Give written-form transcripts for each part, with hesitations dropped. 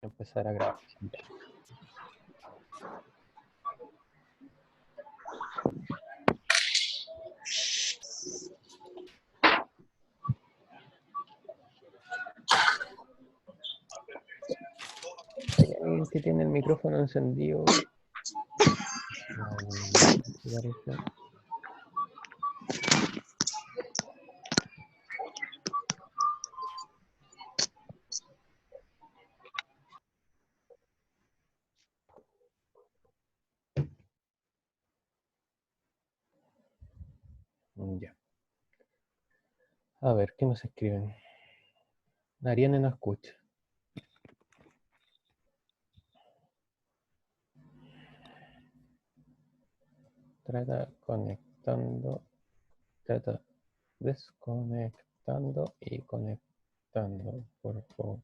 Empezar a grabar. Hay alguien que tiene el micrófono encendido. Parece. Ya. A ver, ¿qué nos escriben? Ariane no escucha. Trata conectando, trata desconectando y conectando, por favor.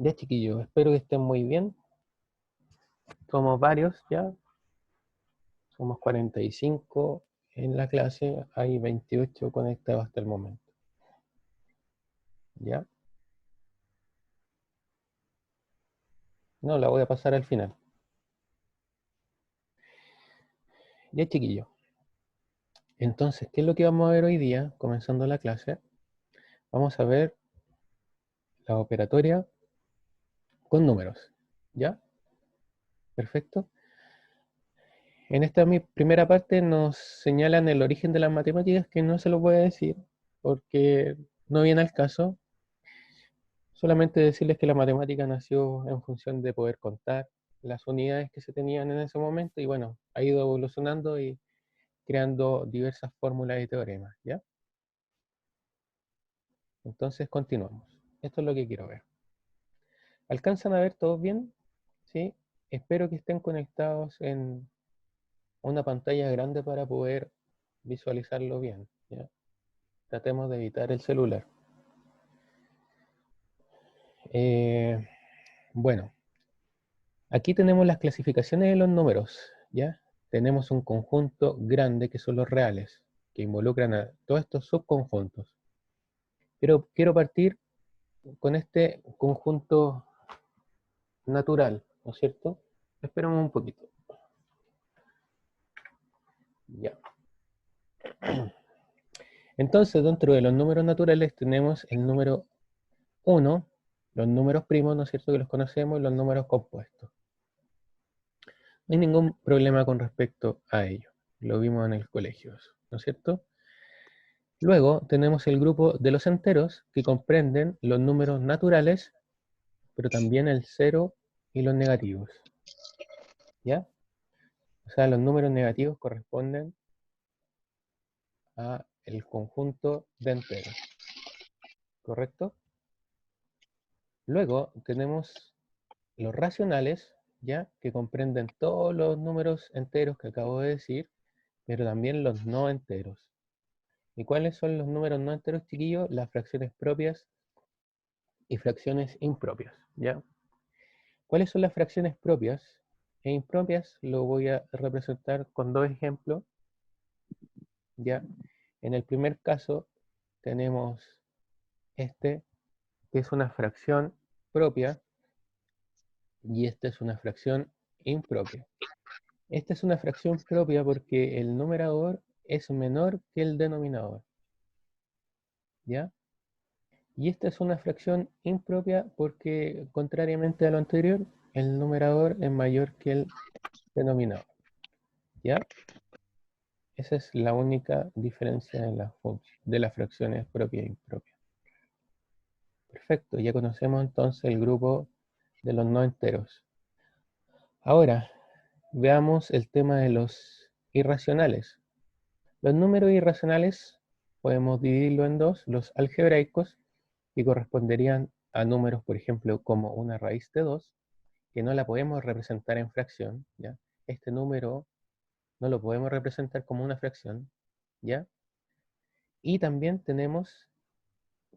Ya, chiquillos, espero que estén muy bien. Somos varios ya. Somos 45 en la clase. Hay 28 conectados hasta el momento. ¿Ya? No, la voy a pasar al final. Ya, chiquillos. Entonces, ¿qué es lo que vamos a ver hoy día, comenzando la clase? Vamos a ver la operatoria con números, ¿ya? Perfecto. En esta primera parte nos señalan el origen de las matemáticas, que no se lo voy a decir, porque no viene al caso. Solamente decirles que la matemática nació en función de poder contar las unidades que se tenían en ese momento, y bueno, ha ido evolucionando y creando diversas fórmulas y teoremas, ¿ya? Entonces, continuamos. Esto es lo que quiero ver. ¿Alcanzan a ver todos bien? ¿Sí? Espero que estén conectados en una pantalla grande para poder visualizarlo bien, ¿ya? Tratemos de evitar el celular. Bueno, aquí tenemos las clasificaciones de los números, ¿ya? Tenemos un conjunto grande que son los reales, que involucran a todos estos subconjuntos. Pero quiero partir con este conjunto natural, ¿no es cierto? Esperemos un poquito. Ya. Entonces, dentro de los números naturales tenemos el número 1, los números primos, ¿no es cierto?, que los conocemos, y los números compuestos. No hay ningún problema con respecto a ello. Lo vimos en el colegio, ¿no es cierto? Luego tenemos el grupo de los enteros, que comprenden los números naturales, pero también el cero y los negativos. ¿Ya? O sea, los números negativos corresponden a el conjunto de enteros. ¿Correcto? Luego tenemos los racionales, ¿ya? Que comprenden todos los números enteros que acabo de decir, pero también los no enteros. ¿Y cuáles son los números no enteros, chiquillos? Las fracciones propias y fracciones impropias, ¿ya? ¿Cuáles son las fracciones propias e impropias? Lo voy a representar con dos ejemplos, ¿ya? En el primer caso tenemos este, que es una fracción propia, y esta es una fracción impropia. Esta es una fracción propia porque el numerador es menor que el denominador, ¿ya? Y esta es una fracción impropia porque, contrariamente a lo anterior, el numerador es mayor que el denominador, ¿ya? Esa es la única diferencia de las fracciones propia e impropia. Perfecto, ya conocemos entonces el grupo de los no enteros. Ahora, veamos el tema de los irracionales. Los números irracionales podemos dividirlo en dos: los algebraicos, que corresponderían a números, por ejemplo, como una raíz de 2, que no la podemos representar en fracción, ¿ya? Este número no lo podemos representar como una fracción, ¿ya? Y también tenemos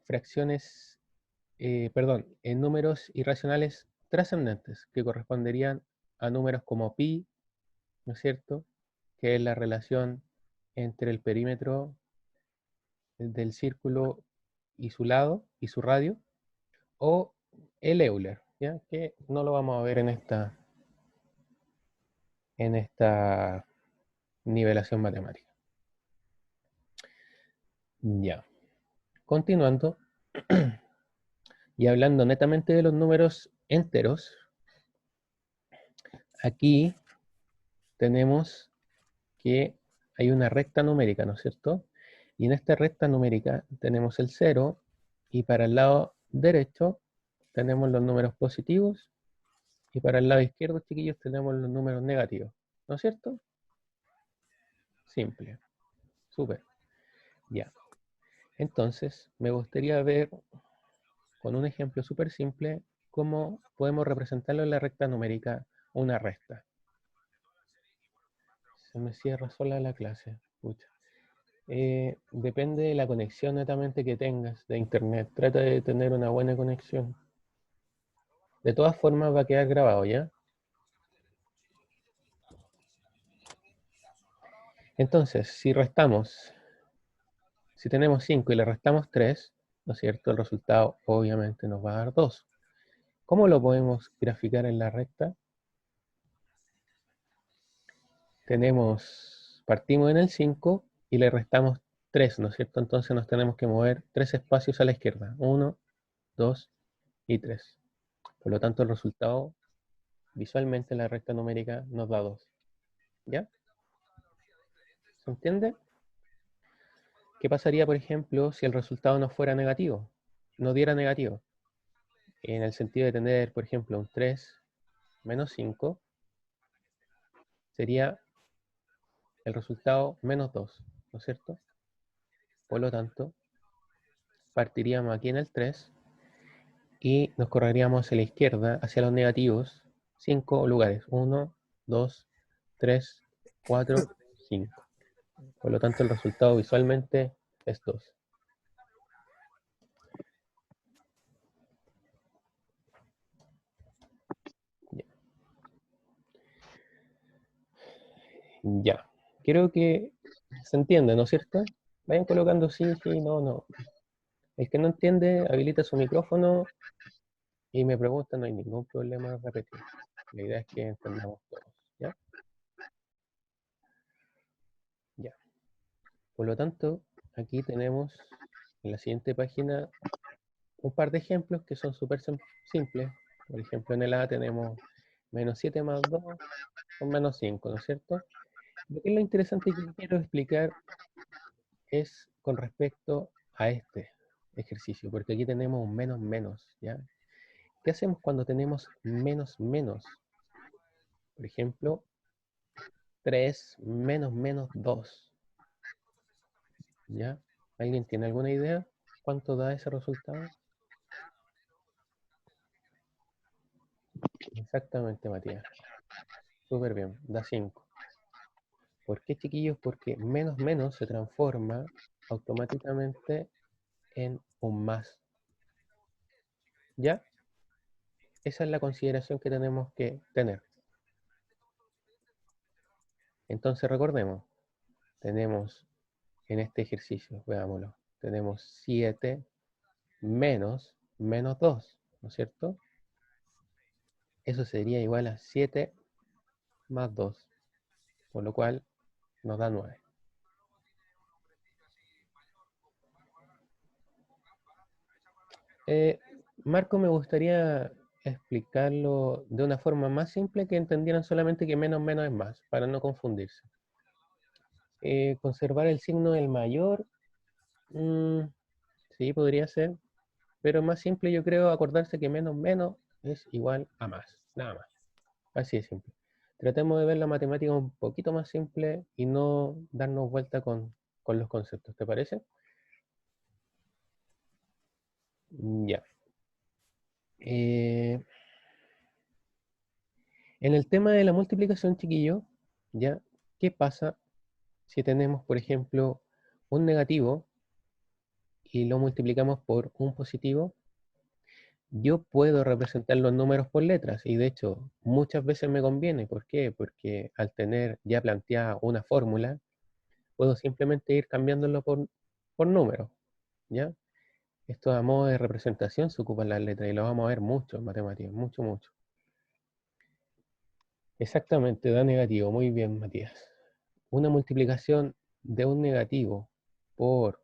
fracciones, en números irracionales trascendentes, que corresponderían a números como pi, ¿no es cierto?, que es la relación entre el perímetro del círculo y su lado y su radio, o el Euler, ¿ya? Que no lo vamos a ver en esta nivelación matemática. Ya. Continuando y hablando netamente de los números enteros, aquí tenemos que hay una recta numérica, ¿no es cierto? Y en esta recta numérica tenemos el 0 y para el lado derecho tenemos los números positivos y para el lado izquierdo, chiquillos, tenemos los números negativos, ¿no es cierto? Simple, súper, ya. Entonces, me gustaría ver con un ejemplo súper simple cómo podemos representarlo en la recta numérica una resta. Se me cierra sola la clase, pucha. Depende de la conexión netamente que tengas de internet. Trata de tener una buena conexión. De todas formas va a quedar grabado, ¿ya? Entonces, si tenemos 5 y le restamos 3, ¿no es cierto? El resultado obviamente nos va a dar 2. ¿Cómo lo podemos graficar en la recta? Partimos en el 5 y le restamos 3, ¿no es cierto? Entonces nos tenemos que mover 3 espacios a la izquierda. 1, 2 y 3. Por lo tanto, el resultado visualmente en la recta numérica nos da 2. ¿Ya? ¿Se entiende? ¿Qué pasaría, por ejemplo, si el resultado no fuera negativo? No diera negativo. En el sentido de tener, por ejemplo, un 3 menos 5, sería el resultado menos 2, ¿no es cierto? Por lo tanto, partiríamos aquí en el 3 y nos correríamos hacia la izquierda, hacia los negativos, 5 lugares. 1, 2, 3, 4, 5. Por lo tanto, el resultado visualmente es 2. Ya. Ya. Creo que se entiende, ¿no es cierto? Vayan colocando sí, sí, no, no. El que no entiende, habilita su micrófono y me pregunta, no hay ningún problema en repetir. La idea es que entendamos todos, ¿ya? Ya. Por lo tanto, aquí tenemos en la siguiente página un par de ejemplos que son súper simples. Por ejemplo, en el A tenemos menos 7 más 2 son menos 5, ¿no es cierto? Lo que es lo interesante que quiero explicar es con respecto a este ejercicio, porque aquí tenemos un menos menos, ¿ya? ¿Qué hacemos cuando tenemos menos menos? Por ejemplo, 3 menos menos 2, ¿ya? ¿Alguien tiene alguna idea cuánto da ese resultado? Exactamente, Matías. Súper bien, da 5. ¿Por qué, chiquillos? Porque menos menos se transforma automáticamente en un más. ¿Ya? Esa es la consideración que tenemos que tener. Entonces recordemos, tenemos en este ejercicio, veámoslo, tenemos 7 menos menos 2, ¿no es cierto? Eso sería igual a 7 más 2, por lo cual nos da 9. Marco, me gustaría explicarlo de una forma más simple que entendieran solamente que menos menos es más, para no confundirse. Conservar el signo del mayor, sí, podría ser, pero más simple yo creo acordarse que menos menos es igual a más, nada más. Así de simple. Tratemos de ver la matemática un poquito más simple y no darnos vuelta con los conceptos, ¿te parece? Ya. En el tema de la multiplicación, chiquillo, ¿ya? ¿Qué pasa si tenemos, por ejemplo, un negativo y lo multiplicamos por un positivo? Yo puedo representar los números por letras y de hecho muchas veces me conviene. ¿Por qué? Porque al tener ya planteada una fórmula, puedo simplemente ir cambiándolo por números, ¿ya? Esto a modo de representación se ocupan las letras y lo vamos a ver mucho en matemáticas, mucho, mucho. Exactamente, da negativo. Muy bien, Matías. Una multiplicación de un negativo por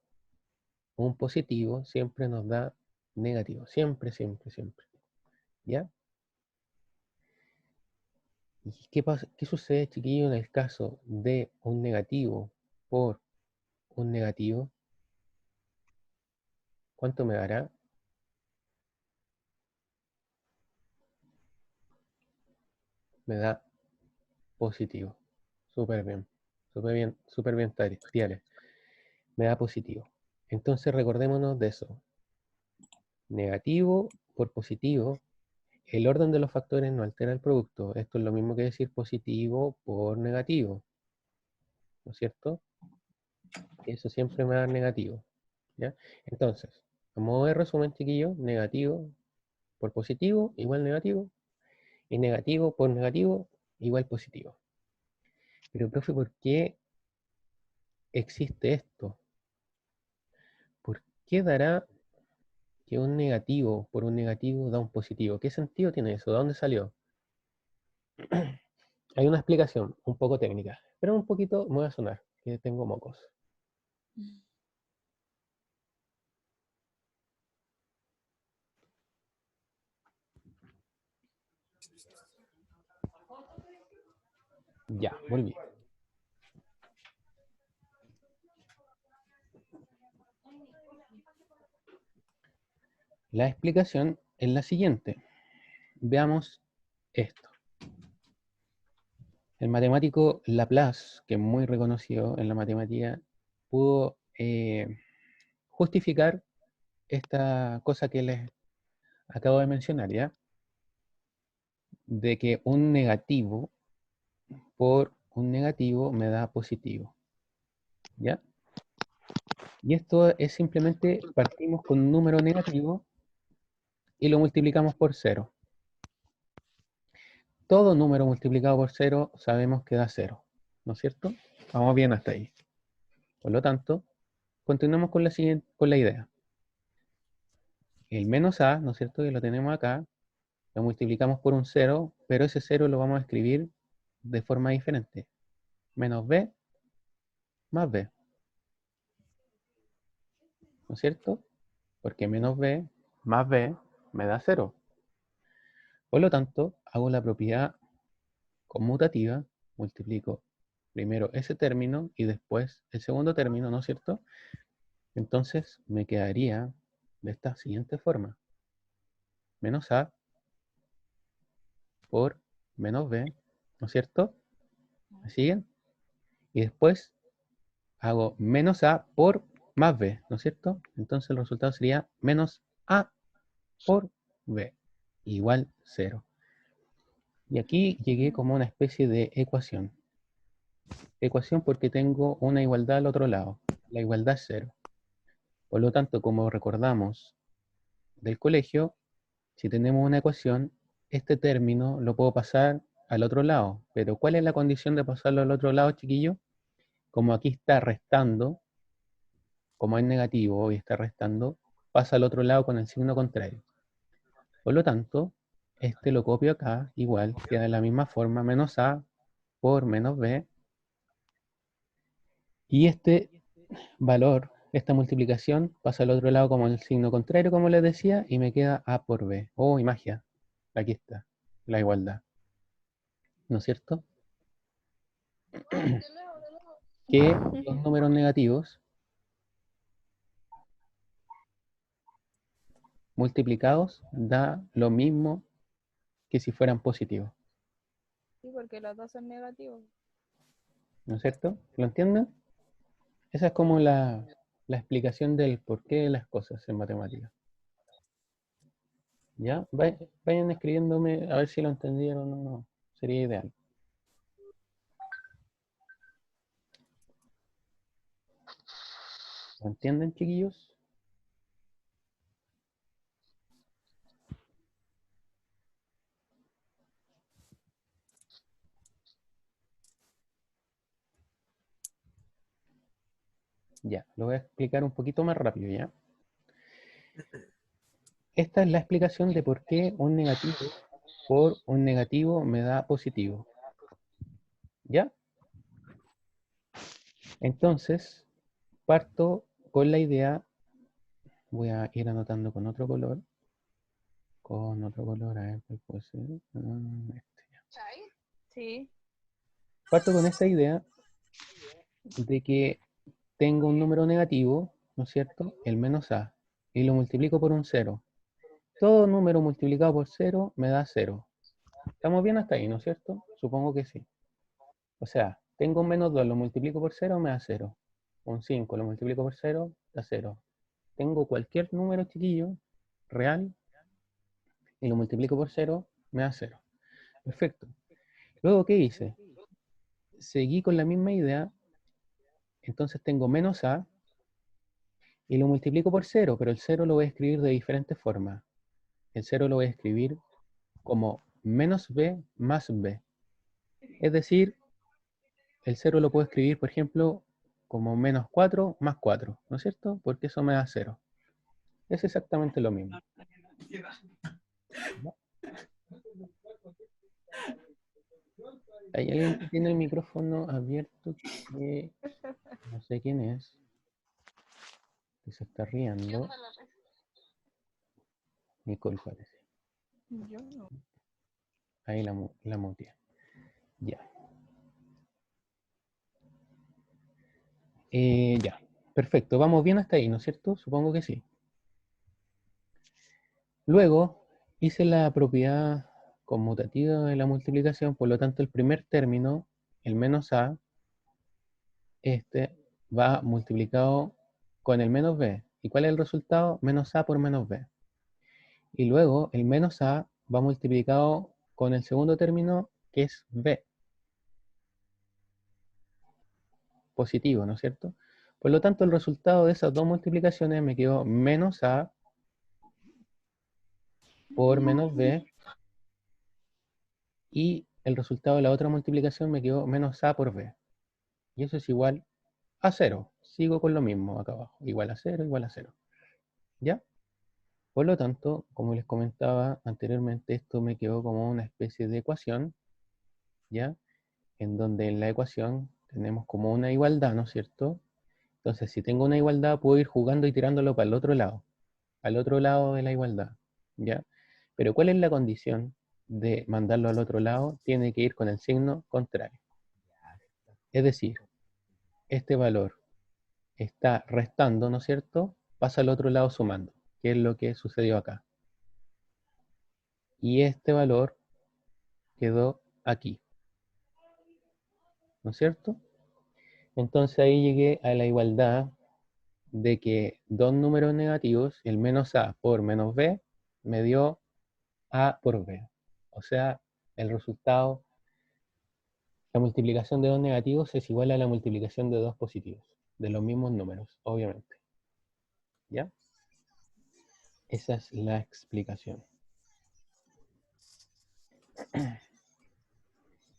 un positivo siempre nos da negativo. Siempre, siempre, siempre. ¿Ya? ¿Y qué pasa, qué sucede, chiquillo, en el caso de un negativo por un negativo? ¿Cuánto me dará? Me da positivo. Súper bien. Súper bien, Tiare. Me da positivo. Entonces recordémonos de eso. Negativo por positivo. El orden de los factores no altera el producto. Esto es lo mismo que decir positivo por negativo. ¿No es cierto? Eso siempre me da negativo. ¿Ya? Entonces, a modo de resumen, chiquillo, negativo por positivo igual negativo. Y negativo por negativo igual positivo. Pero, profe, ¿por qué existe esto? ¿Por qué dará que un negativo por un negativo da un positivo? ¿Qué sentido tiene eso? ¿De dónde salió? Hay una explicación un poco técnica, pero un poquito me voy a sonar, que tengo mocos. Ya, volví. La explicación es la siguiente. Veamos esto. El matemático Laplace, que es muy reconocido en la matemática, pudo justificar esta cosa que les acabo de mencionar, ¿ya? De que un negativo por un negativo me da positivo, ¿ya? Y esto es simplemente partimos con un número negativo y lo multiplicamos por cero. Todo número multiplicado por cero sabemos que da cero, ¿no es cierto? Vamos bien hasta ahí. Por lo tanto, continuamos con la idea. El menos a, ¿no es cierto? Que lo tenemos acá, lo multiplicamos por un cero, pero ese cero lo vamos a escribir de forma diferente. Menos b más b, ¿no es cierto? Porque menos b más b me da cero. Por lo tanto, hago la propiedad conmutativa, multiplico primero ese término y después el segundo término, ¿no es cierto? Entonces me quedaría de esta siguiente forma. Menos a por menos b, ¿no es cierto? ¿Me siguen? Y después hago menos a por más b, ¿no es cierto? Entonces el resultado sería menos a por b, igual 0. Y aquí llegué como una especie de ecuación. Ecuación porque tengo una igualdad al otro lado. La igualdad es 0. Por lo tanto, como recordamos del colegio, si tenemos una ecuación, este término lo puedo pasar al otro lado. Pero ¿cuál es la condición de pasarlo al otro lado, chiquillo? Como aquí está restando, como es negativo y está restando, pasa al otro lado con el signo contrario. Por lo tanto, este lo copio acá, igual, queda de la misma forma, menos a por menos b. Y este valor, esta multiplicación, pasa al otro lado como el signo contrario, como les decía, y me queda a por b. Oh, y magia. Aquí está, la igualdad. ¿No es cierto? Que los números negativos multiplicados da lo mismo que si fueran positivos. Sí, porque los dos son negativos. ¿No es cierto? ¿Lo entienden? Esa es como la explicación del porqué de las cosas en matemáticas. ¿Ya? Vayan escribiéndome a ver si lo entendieron o no. Sería ideal. ¿Lo entienden, chiquillos? Ya, lo voy a explicar un poquito más rápido, ¿ya? Esta es la explicación de por qué un negativo por un negativo me da positivo. ¿Ya? Entonces, parto con la idea, voy a ir anotando con otro color, a ver cuál puede ser. Este ya. Sí. Parto con esta idea de que tengo un número negativo, ¿no es cierto? El menos a, y lo multiplico por un cero. Todo número multiplicado por cero me da cero. ¿Estamos bien hasta ahí, no es cierto? Supongo que sí. O sea, tengo un menos 2, lo multiplico por cero, me da cero. Un 5, lo multiplico por cero, da cero. Tengo cualquier número chiquillo, real, y lo multiplico por cero, me da cero. Perfecto. Luego, ¿qué hice? Seguí con la misma idea, entonces tengo menos a, y lo multiplico por cero, pero el cero lo voy a escribir de diferentes formas. El cero lo voy a escribir como menos b más b. Es decir, el cero lo puedo escribir, por ejemplo, como menos 4 más 4, ¿no es cierto? Porque eso me da cero. Es exactamente lo mismo. Hay alguien que tiene el micrófono abierto que no sé quién es, que se está riendo. Nicole parece. Yo no. Ahí la muteé. Ya. Ya. Perfecto. Vamos bien hasta ahí, ¿no es cierto? Supongo que sí. Luego hice la propiedad conmutativa de la multiplicación, por lo tanto el primer término, el menos a, este va multiplicado con el menos b. ¿Y cuál es el resultado? Menos a por menos b. Y luego el menos a va multiplicado con el segundo término, que es b, positivo, ¿no es cierto? Por lo tanto, el resultado de esas dos multiplicaciones me quedó menos a por menos b, y el resultado de la otra multiplicación me quedó menos a por b. Y eso es igual a 0. Sigo con lo mismo acá abajo. Igual a 0, igual a 0. ¿Ya? Por lo tanto, como les comentaba anteriormente, esto me quedó como una especie de ecuación, ¿ya? En donde en la ecuación tenemos como una igualdad, ¿no es cierto? Entonces, si tengo una igualdad, puedo ir jugando y tirándolo para el otro lado, al otro lado de la igualdad, ¿ya? Pero ¿cuál es la condición de mandarlo al otro lado? Tiene que ir con el signo contrario. Es decir, este valor está restando, ¿no es cierto? Pasa al otro lado sumando, que es lo que sucedió acá. Y este valor quedó aquí, ¿no es cierto? Entonces ahí llegué a la igualdad de que dos números negativos, el menos a por menos b, me dio a por b. O sea, el resultado, la multiplicación de dos negativos es igual a la multiplicación de dos positivos, de los mismos números, obviamente. ¿Ya? Esa es la explicación.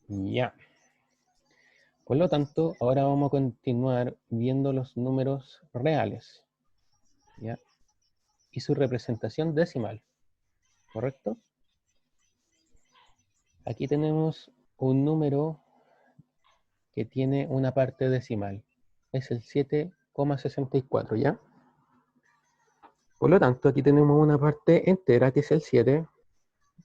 Ya. Por lo tanto, ahora vamos a continuar viendo los números reales, ¿ya? Y su representación decimal, ¿correcto? Aquí tenemos un número que tiene una parte decimal. Es el 7,64, ¿ya? Por lo tanto, aquí tenemos una parte entera, que es el 7,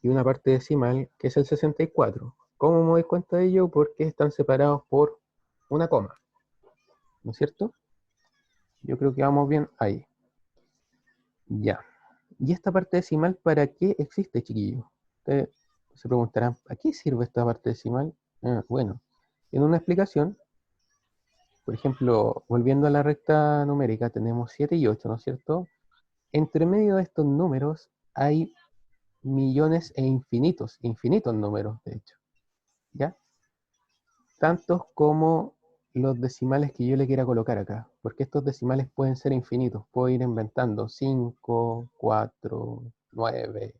y una parte decimal, que es el 64. ¿Cómo me doy cuenta de ello? Porque están separados por una coma, ¿no es cierto? Yo creo que vamos bien ahí. Ya. ¿Y esta parte decimal para qué existe, chiquillos? Ustedes se preguntarán, ¿a qué sirve esta parte decimal? Bueno, en una explicación, por ejemplo, volviendo a la recta numérica, tenemos 7 y 8, ¿no es cierto? Entre medio de estos números hay millones e infinitos, infinitos números, de hecho, ¿ya? Tantos como los decimales que yo le quiera colocar acá, porque estos decimales pueden ser infinitos, puedo ir inventando 5, 4, 9,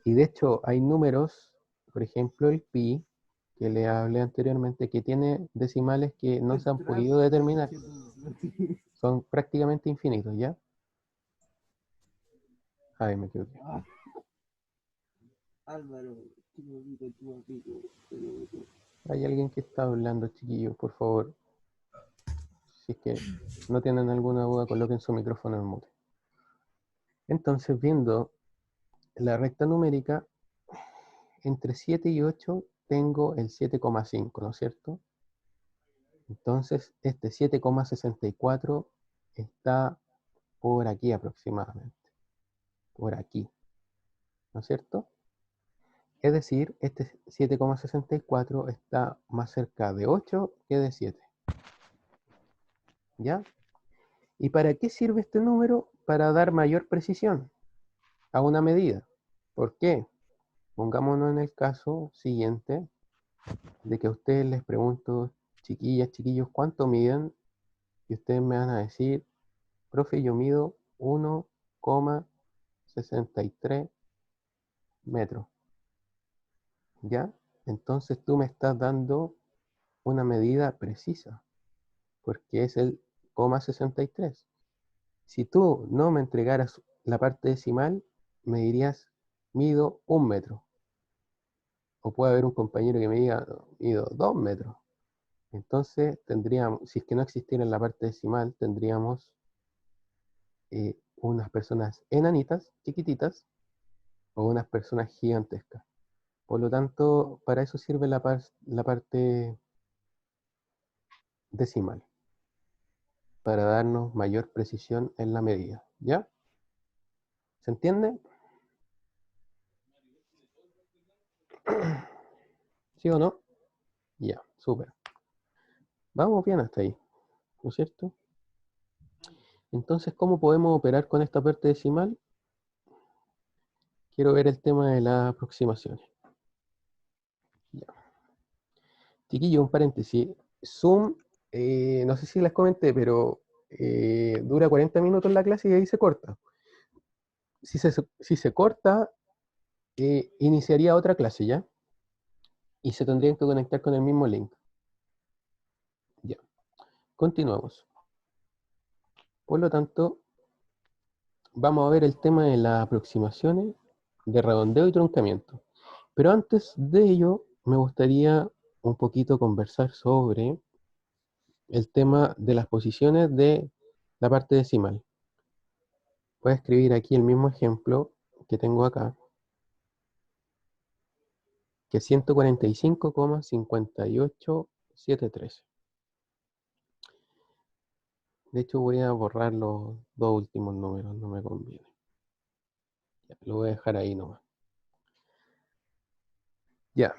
y de hecho hay números, por ejemplo el pi, que le hablé anteriormente, que tiene decimales que no se han podido determinar, son prácticamente infinitos, ¿ya? Ay, me equivoqué. Álvaro, tu amigo. Hay alguien que está hablando, chiquillos, por favor. Si es que no tienen alguna duda, coloquen su micrófono en mute. Entonces, viendo la recta numérica, entre 7 y 8 tengo el 7,5, ¿no es cierto? Entonces, este 7,64 está por aquí aproximadamente. Por aquí, ¿no es cierto? Es decir, este 7,64 está más cerca de 8 que de 7. ¿Ya? ¿Y para qué sirve este número? Para dar mayor precisión a una medida. ¿Por qué? Pongámonos en el caso siguiente de que a ustedes les pregunto, chiquillas, chiquillos, ¿cuánto miden? Y ustedes me van a decir, profe, yo mido 1,63 metros. ¿Ya? Entonces tú me estás dando una medida precisa, porque es el 0,63. Si tú no me entregaras la parte decimal, me dirías, mido 1 metro. O puede haber un compañero que me diga, mido 2 metros. Entonces tendríamos, si es que no existiera la parte decimal, tendríamos unas personas enanitas, chiquititas, o unas personas gigantescas. Por lo tanto, para eso sirve la parte decimal, para darnos mayor precisión en la medida. ¿Ya? ¿Se entiende? ¿Sí o no? Ya, súper. Vamos bien hasta ahí, ¿no es cierto? Entonces, ¿cómo podemos operar con esta parte decimal? Quiero ver el tema de las aproximaciones. Ya. Chiquillo, un paréntesis. Zoom, no sé si les comenté, pero dura 40 minutos la clase y ahí se corta. Si se corta, iniciaría otra clase, ¿ya? Y se tendrían que conectar con el mismo link. Ya. Continuamos. Por lo tanto, vamos a ver el tema de las aproximaciones de redondeo y truncamiento. Pero antes de ello, me gustaría un poquito conversar sobre el tema de las posiciones de la parte decimal. Voy a escribir aquí el mismo ejemplo que tengo acá, que es 145,58713. De hecho, voy a borrar los dos últimos números, no me conviene. Ya, lo voy a dejar ahí nomás. Ya,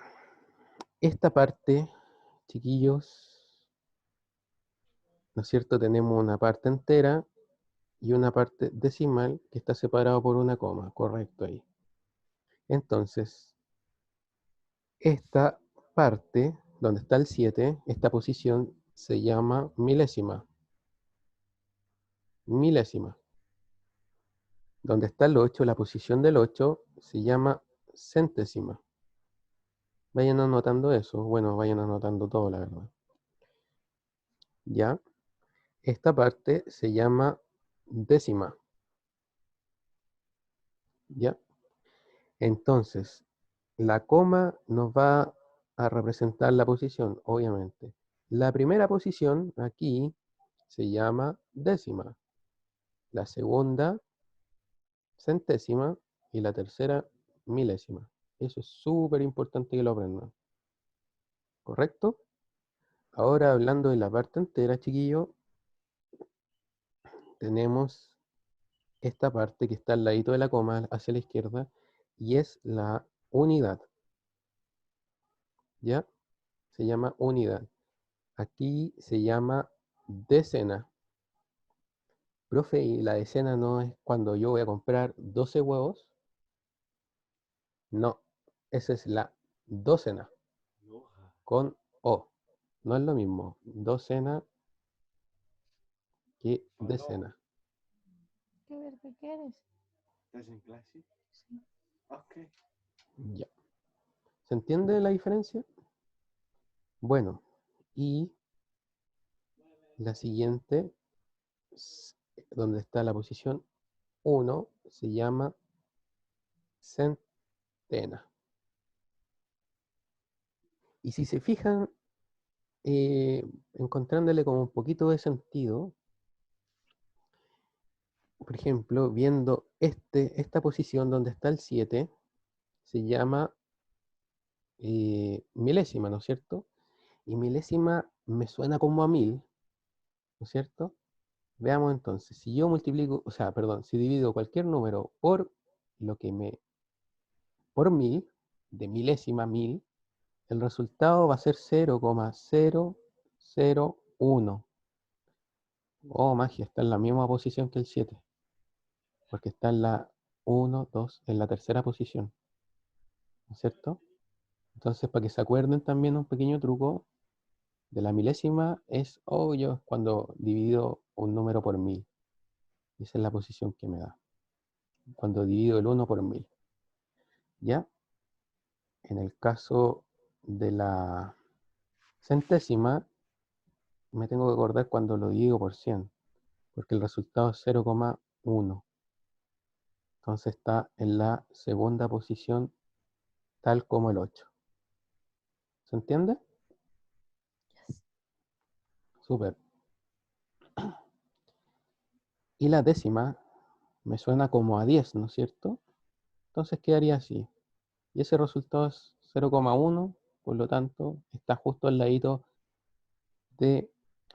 esta parte, chiquillos, ¿no es cierto? Tenemos una parte entera y una parte decimal que está separado por una coma, correcto ahí. Entonces, esta parte, donde está el 7, esta posición se llama milésima. Milésima. Donde está el 8, la posición del 8 se llama centésima. Vayan anotando eso. Bueno, vayan anotando todo, la verdad. ¿Ya? Esta parte se llama décima. ¿Ya? Entonces, la coma nos va a representar la posición, obviamente. La primera posición aquí se llama décima. La segunda, centésima. Y la tercera, milésima. Eso es súper importante que lo aprendan. ¿Correcto? Ahora hablando de la parte entera, chiquillo, tenemos esta parte que está al ladito de la coma hacia la izquierda y es la unidad. ¿Ya? Se llama unidad. Aquí se llama decena. Profe, ¿y la decena no es cuando yo voy a comprar 12 huevos? No, esa es la docena con O. No es lo mismo docena que decena. ¿Qué ver qué quieres? ¿Estás en clase? Sí. Ok. Ya. ¿Se entiende la diferencia? Bueno, y la siguiente, donde está la posición 1, se llama centena. Y si se fijan, encontrándole como un poquito de sentido, por ejemplo, viendo esta posición donde está el 7, se llama milésima, ¿no es cierto? Y milésima me suena como a 1000, ¿no es cierto? Veamos entonces, si yo multiplico, o sea, perdón, si divido cualquier número por lo que por 1000, de milésima a 1000, el resultado va a ser 0,001. Oh, magia, está en la misma posición que el 7, porque está en la 1, 2, en la tercera posición, ¿no es cierto? Entonces, para que se acuerden también un pequeño truco, de la milésima es obvio cuando divido un número por 1000. Esa es la posición que me da. Cuando divido el 1 por 1000. ¿Ya? En el caso de la centésima, me tengo que acordar cuando lo divido por 100, porque el resultado es 0,1. Entonces está en la segunda posición, tal como el 8. ¿Se entiende? Súper. Y la décima me suena como a 10, ¿no es cierto? Entonces quedaría así. Y ese resultado es 0,1, por lo tanto está justo al ladito de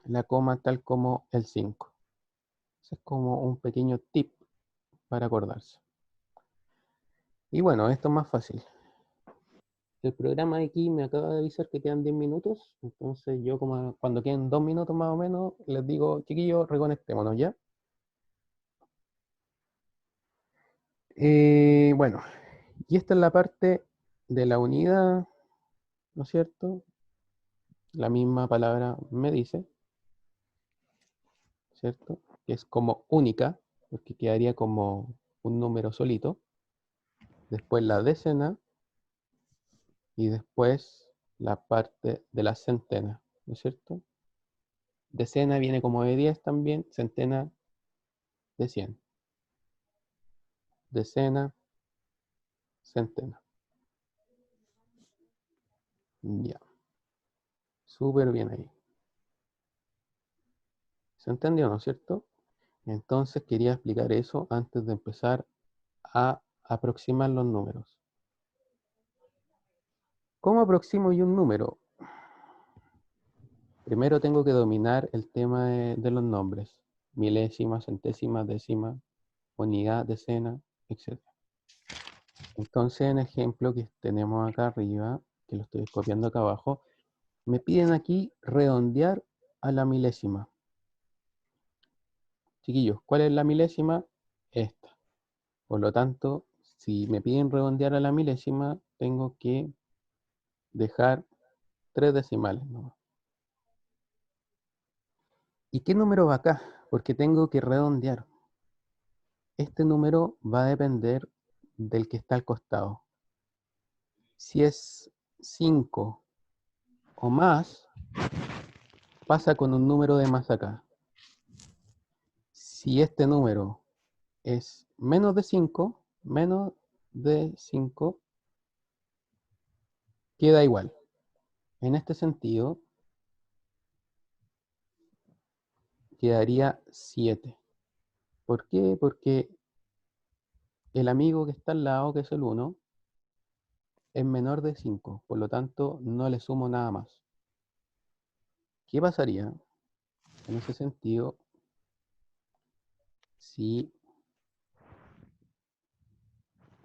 la coma tal como el 5. Ese es como un pequeño tip para acordarse. Y bueno, esto es más fácil. El programa de aquí me acaba de avisar que quedan 10 minutos, entonces yo como cuando queden 2 minutos más o menos, les digo, chiquillos, reconectémonos ya. Bueno, y esta es la parte de la unidad, ¿no es cierto? La misma palabra me dice, ¿cierto? Que es como única, porque quedaría como un número solito. Después la decena y después la parte de la centena, ¿no es cierto? Decena viene como de 10 también, centena de 100. Decena, centena. Ya, súper bien ahí. ¿Se entendió, no es cierto? Entonces quería explicar eso antes de empezar a aproximar los números. ¿Cómo aproximo yo un número? Primero tengo que dominar el tema de los nombres. Milésima, centésima, décima, unidad, decena, etc. Entonces, en el ejemplo que tenemos acá arriba, que lo estoy copiando acá abajo, me piden aquí redondear a la milésima. Chiquillos, ¿cuál es la milésima? Esta. Por lo tanto, si me piden redondear a la milésima, tengo que dejar 3 decimales, ¿no? ¿Y qué número va acá? Porque tengo que redondear. Este número va a depender del que está al costado. Si es 5 o más, pasa con un número de más acá. Si este número es menos de 5, queda igual. En este sentido, quedaría 7. ¿Por qué? Porque el amigo que está al lado, que es el 1, es menor de 5, por lo tanto no le sumo nada más. ¿Qué pasaría en ese sentido si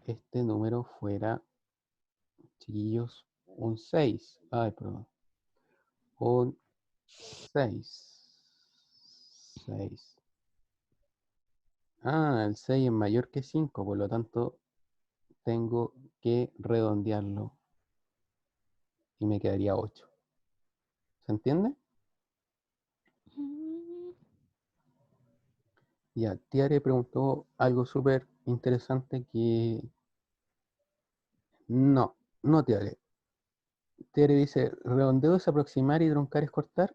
este número fuera, chiquillos, un 6? Ay, perdón. Un 6. 6. Ah, el 6 es mayor que 5, por lo tanto tengo que redondearlo y me quedaría 8. ¿Se entiende? Mm, Ya, Tiare preguntó algo súper interesante que... No, Tiare. Tiare dice, redondeo es aproximar y truncar es cortar.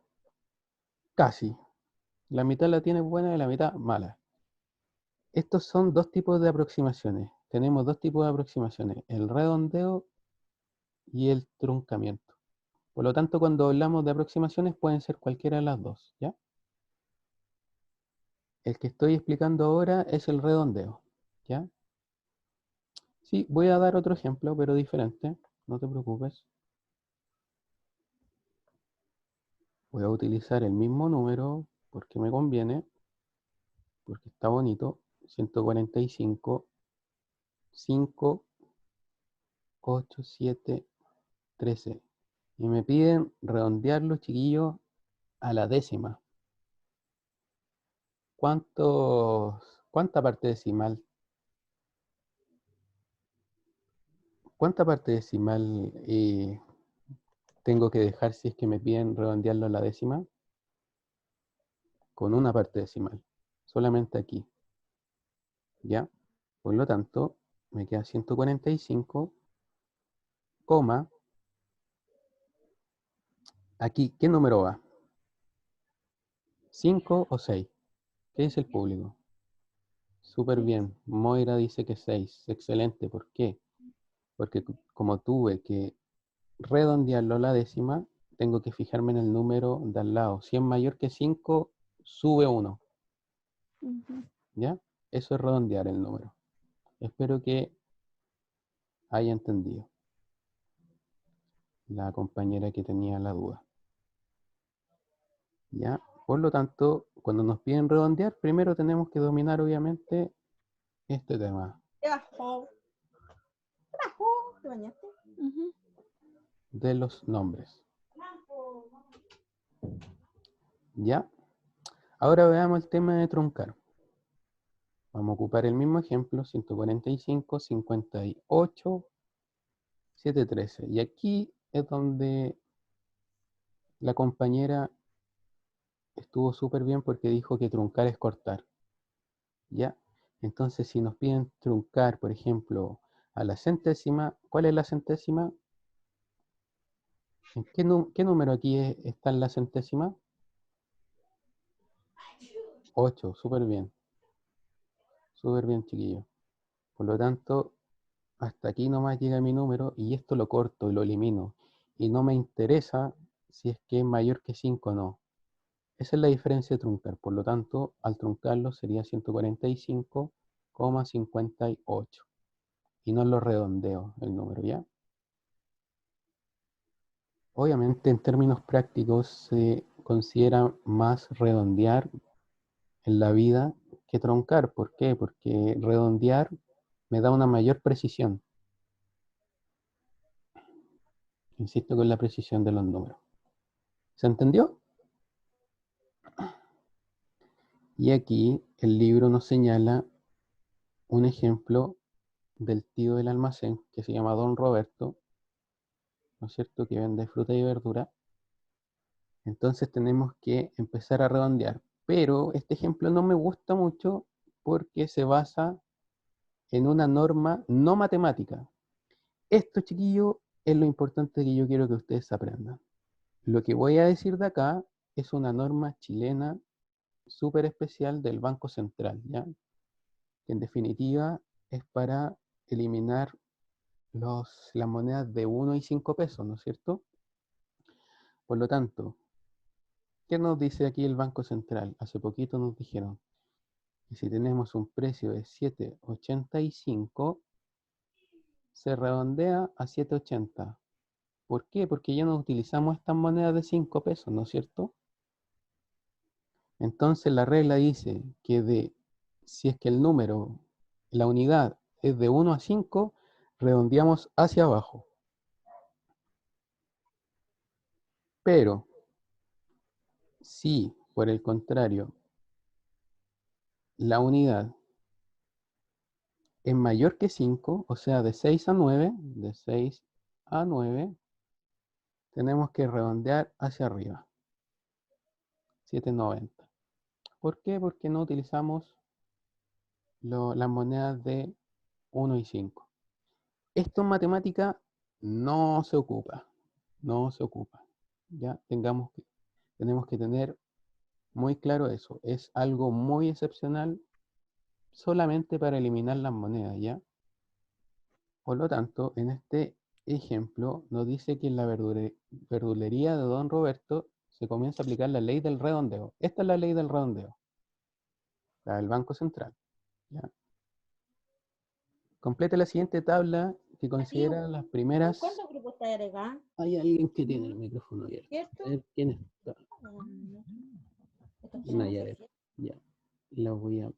Casi. La mitad la tiene buena y la mitad mala. Estos son dos tipos de aproximaciones. tenemos dos tipos de aproximaciones, el redondeo y el truncamiento. Por lo tanto, cuando hablamos de aproximaciones pueden ser cualquiera de las dos, ¿ya? El que estoy explicando ahora es el redondeo, ¿ya? Sí, voy a dar otro ejemplo, pero diferente, no te preocupes. Voy a utilizar el mismo número porque me conviene, porque está bonito. 145, 5, 8, 7, 13. Y me piden redondearlo, chiquillos, a la décima. ¿Cuánta parte decimal? ¿Cuánta parte decimal tengo que dejar si es que me piden redondearlo a la décima? Con una parte decimal. Solamente aquí. ¿Ya? Por lo tanto, me queda 145, coma. Aquí, ¿qué número va? ¿5 o 6? ¿Qué dice el público? Súper bien. Moira dice que 6. Excelente. ¿Por qué? Porque como tuve que redondearlo a la décima, tengo que fijarme en el número de al lado. Si es mayor que 5, sube 1. Ujú. ¿Ya? Eso es redondear el número. Espero que haya entendido la compañera que tenía la duda. ¿Ya? Por lo tanto, cuando nos piden redondear, primero tenemos que dominar obviamente este tema ¿Qué bajó? ¿Qué bajó? ¿Te bañaste? Ujú. de los nombres. ¿Ya? Ahora veamos el tema de truncar. Vamos a ocupar el mismo ejemplo, 145, 58, 713. Y aquí es donde la compañera estuvo súper bien porque dijo que truncar es cortar. ¿Ya? Entonces, si nos piden truncar, por ejemplo, a la centésima, ¿cuál es la centésima? ¿En qué número aquí está en la centésima? 8, súper bien. Súper bien, chiquillo. Por lo tanto, hasta aquí nomás llega mi número y esto lo corto y lo elimino. Y no me interesa si es que es mayor que 5 o no. Esa es la diferencia de truncar. Por lo tanto, al truncarlo sería 145,58. Y no lo redondeo el número, ¿ya? Obviamente, en términos prácticos, se considera más redondear en la vida que truncar. ¿Por qué? Porque redondear me da una mayor precisión. Insisto con la precisión de los números. ¿Se entendió? Y aquí el libro nos señala un ejemplo del tío del almacén que se llama Don Roberto, ¿no es cierto?, que vende fruta y verdura. Entonces tenemos que empezar a redondear. Pero este ejemplo no me gusta mucho porque se basa en una norma no matemática. Esto, chiquillo, es lo importante que yo quiero que ustedes aprendan. Lo que voy a decir de acá es una norma chilena súper especial del Banco Central, ¿ya? Que en definitiva es para eliminar las monedas de 1 y 5 pesos, ¿no es cierto? Por lo tanto, ¿qué nos dice aquí el Banco Central? Hace poquito nos dijeron que si tenemos un precio de 7,85, se redondea a 7,80. ¿Por qué? Porque ya no utilizamos estas monedas de 5 pesos, ¿no es cierto? Entonces la regla dice que si es que el número, la unidad es de 1 a 5, redondeamos hacia abajo. Pero si, por el contrario, la unidad es mayor que 5, o sea, de 6 a 9, tenemos que redondear hacia arriba, 7,90. ¿Por qué? Porque no utilizamos las monedas de 1 y 5. Esto en matemática no se ocupa, no se ocupa. Ya tenemos que tener muy claro eso. Es algo muy excepcional solamente para eliminar las monedas, ¿ya? Por lo tanto, en este ejemplo nos dice que en la verdulería de don Roberto se comienza a aplicar la ley del redondeo. Esta es la ley del redondeo, la del Banco Central. ¿Ya? Complete la siguiente tabla que considera las primeras... ¿Cuántos grupos está agregado? Hay alguien que tiene el micrófono abierto. ¿Cierto? A ver quién está. Estos Nayaret. Ya, la voy a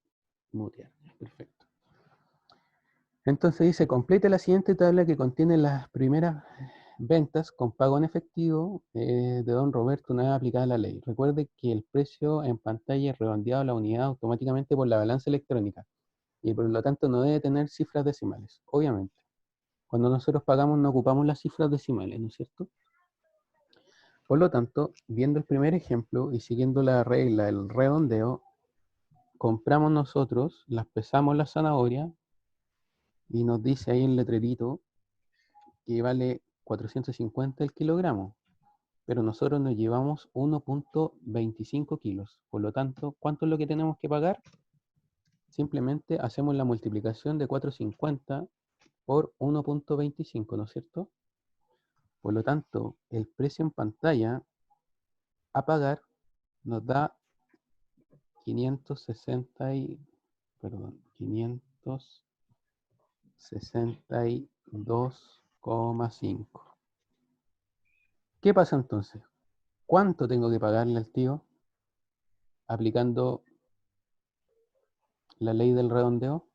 mutear. Perfecto. Entonces dice, complete la siguiente tabla que contiene las primeras ventas con pago en efectivo de don Roberto una vez aplicada la ley. Recuerde que el precio en pantalla es redondeado a la unidad automáticamente por la balanza electrónica y por lo tanto no debe tener cifras decimales, obviamente. Cuando nosotros pagamos no ocupamos las cifras decimales, ¿no es cierto? Por lo tanto, viendo el primer ejemplo y siguiendo la regla del redondeo, compramos nosotros, las pesamos la zanahoria y nos dice ahí el letrerito que vale 450 el kilogramo, pero nosotros nos llevamos 1.25 kilos. Por lo tanto, ¿cuánto es lo que tenemos que pagar? Simplemente hacemos la multiplicación de 450 por 1.25, ¿no es cierto? Por lo tanto, el precio en pantalla a pagar nos da 562,5. ¿Qué pasa entonces? ¿Cuánto tengo que pagarle al tío aplicando la ley del redondeo?